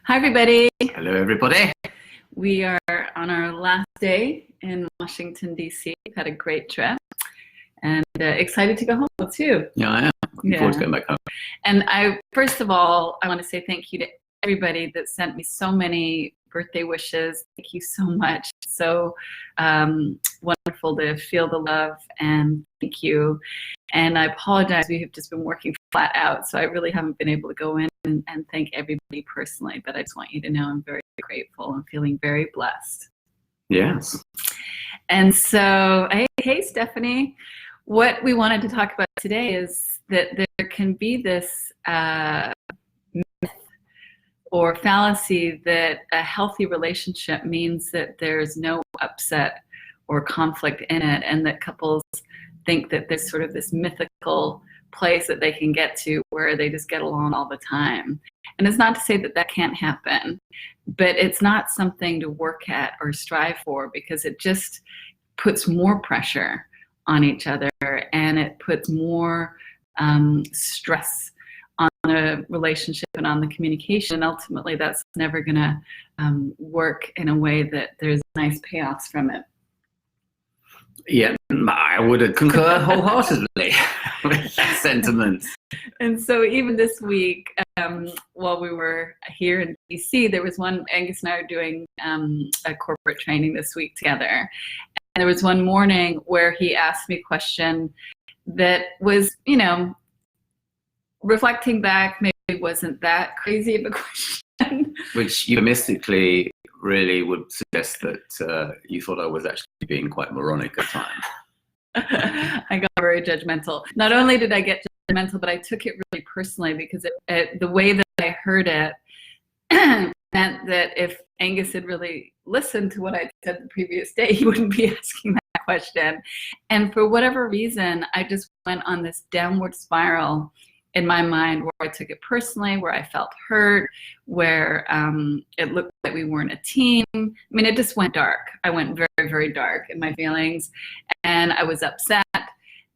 Hi, everybody. Hello, everybody. We are on our last day in Washington, D.C. We've had a great trip and excited to go home too. Yeah, I am. Looking forward to going back home. And first of all, I want to say thank you to everybody that sent me so many birthday wishes. Thank you so much. So wonderful to feel the love, and thank you. And I apologize, we have just been working flat out, so I really haven't been able to go in and thank everybody personally, but I just want you to know I'm very grateful and feeling very blessed. Yes. And so, hey Stephanie, what we wanted to talk about today is that there can be this myth or fallacy that a healthy relationship means that there's no upset or conflict in it, and that couples think that there's sort of this mythical place that they can get to where they just get along all the time. And it's not to say that that can't happen, but it's not something to work at or strive for, because it just puts more pressure on each other, and it puts more stress on the relationship and on the communication. And ultimately, that's never going to work in a way that there's nice payoffs from it. Yeah, I would concur wholeheartedly with that sentiment. And so even this week, while we were here in DC, there was one, Angus and I are doing a corporate training this week together. And there was one morning where he asked me a question that was, reflecting back, maybe wasn't that crazy of a question. Which euphemistically really would suggest that you thought I was actually being quite moronic at times. I got very judgmental. Not only did I get judgmental, but I took it really personally, because the way that I heard it meant that if Angus had really listened to what I said the previous day, he wouldn't be asking that question. And for whatever reason, I just went on this downward spiral in my mind, where I took it personally, where I felt hurt, where it looked like we weren't a team. I mean, it just went dark. I went very, very dark in my feelings, and I was upset.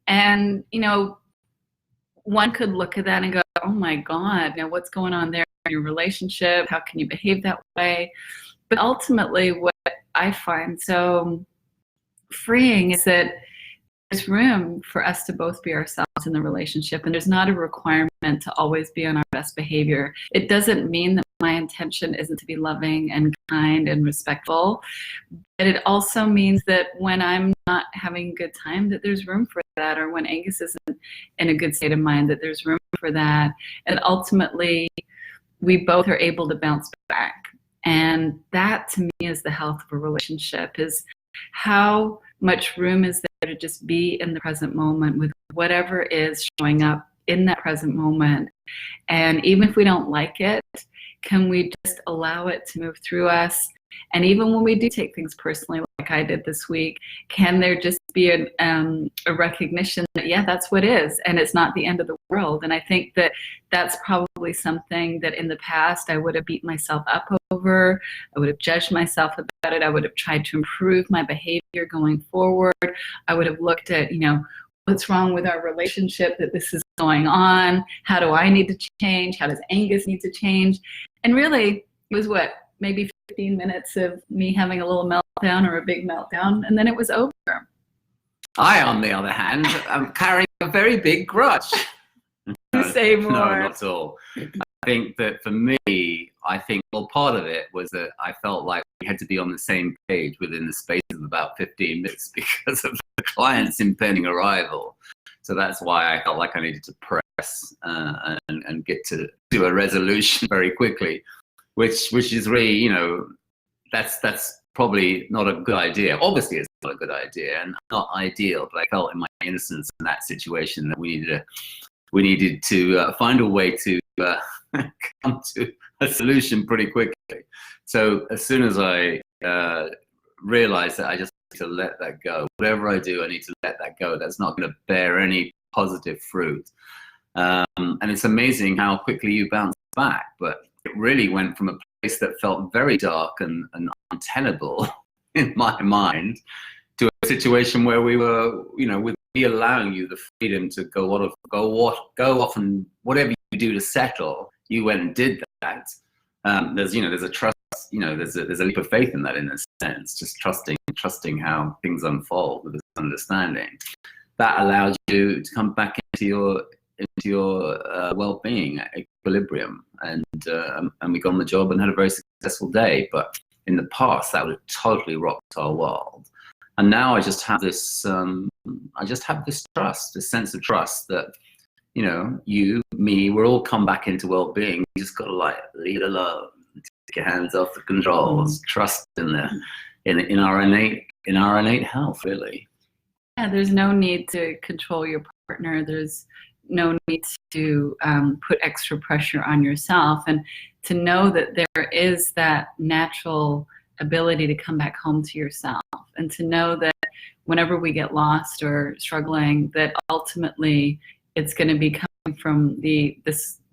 And, one could look at that and go, oh my God, what's going on there in your relationship? How can you behave that way? But ultimately, what I find so freeing is that there's room for us to both be ourselves in the relationship, and there's not a requirement to always be on our best behavior. It doesn't mean that my intention isn't to be loving and kind and respectful, but it also means that when I'm not having a good time, that there's room for that, or when Angus isn't in a good state of mind, that there's room for that. And ultimately, we both are able to bounce back. And that, to me, is the health of a relationship, is how much room is there to just be in the present moment with whatever is showing up in that present moment. And even if we don't like it, can we just allow it to move through us? And even when we do take things personally, like I did this week, can there just be a recognition that, yeah, that's what is, and it's not the end of the world? And I think that that's probably something that in the past I would have beat myself up over. I would have judged myself about it. I would have tried to improve my behavior going forward. I would have looked at, what's wrong with our relationship that this is going on? How do I need to change? How does Angus need to change? And really, it was maybe 15 minutes of me having a little meltdown or a big meltdown, and then it was over. I, on the other hand, am carrying a very big grudge. Say more. No, not at all. I think that for me, part of it was that I felt like we had to be on the same page within the space of about 15 minutes because of the client's impending arrival. So that's why I felt like I needed to press and get to a resolution very quickly, which is really, that's probably not a good idea. Obviously, it's not a good idea and not ideal, but I felt in my innocence in that situation that we needed to find a way to come to a solution pretty quickly. So as soon as I realized that I just need to let that go, whatever I do, I need to let that go. That's not going to bear any positive fruit. And it's amazing how quickly you bounce back. But it really went from a place that felt very dark and untenable in my mind to a situation where we were, with me allowing you the freedom to go off and whatever you do to settle, you went and did that. there's a trust, there's a leap of faith in that, in a sense, just trusting how things unfold with this understanding. That allows you to come back into your well-being, equilibrium, and we got on the job and had a very successful day. But in the past, that would have totally rocked our world. And now I just have this trust, this sense of trust that, you, me, we're all come back into well-being. You just got to leave it alone, take your hands off the controls, trust in our innate health, really. Yeah, there's no need to control your partner. There's no need to put extra pressure on yourself, and to know that there is that natural ability to come back home to yourself, and to know that whenever we get lost or struggling, that ultimately it's going to be coming from the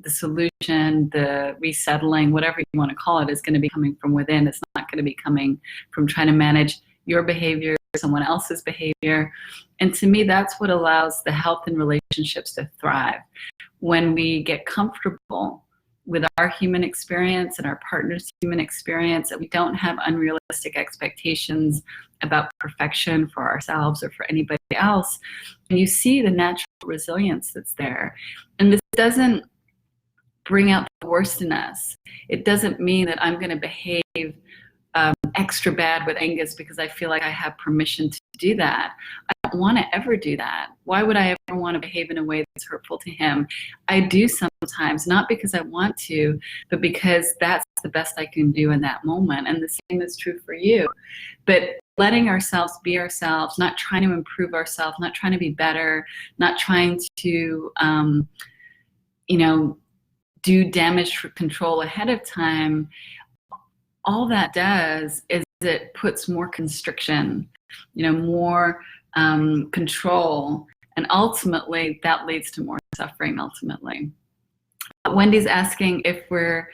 solution, the resettling, whatever you want to call it, is going to be coming from within. It's not going to be coming from trying to manage your behavior, someone else's behavior. And to me, that's what allows the health and relationships to thrive. When we get comfortable with our human experience and our partner's human experience, that we don't have unrealistic expectations about perfection for ourselves or for anybody else, and you see the natural resilience that's there. And this doesn't bring out the worst in us. It doesn't mean that I'm going to behave extra bad with Angus because I feel like I have permission to do that. I don't want to ever do that. Why would I ever want to behave in a way that's hurtful to him? I do sometimes, not because I want to, but because that's the best I can do in that moment. And the same is true for you. But letting ourselves be ourselves, not trying to improve ourselves, not trying to be better, not trying to, do damage control ahead of time, all that does is it puts more constriction, more control, and ultimately that leads to more suffering ultimately. Wendy's asking if we're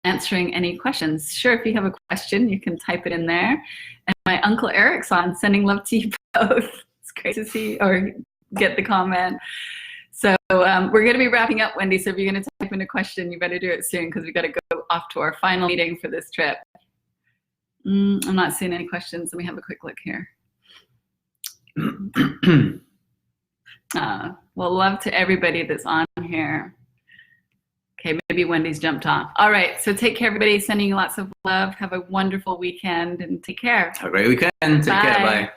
answering any questions. Sure, if you have a question, you can type it in there. And my Uncle Eric's on, sending love to you both. It's great to see or get the comment. So we're going to be wrapping up, Wendy. So if you're going to type in a question, you better do it soon, because we've got to go off to our final meeting for this trip. I'm not seeing any questions. Let me have a quick look here. Well, love to everybody that's on here. Okay, maybe Wendy's jumped off. All right, so take care, everybody. Sending you lots of love. Have a wonderful weekend and take care. Have a great weekend. Take care. Bye.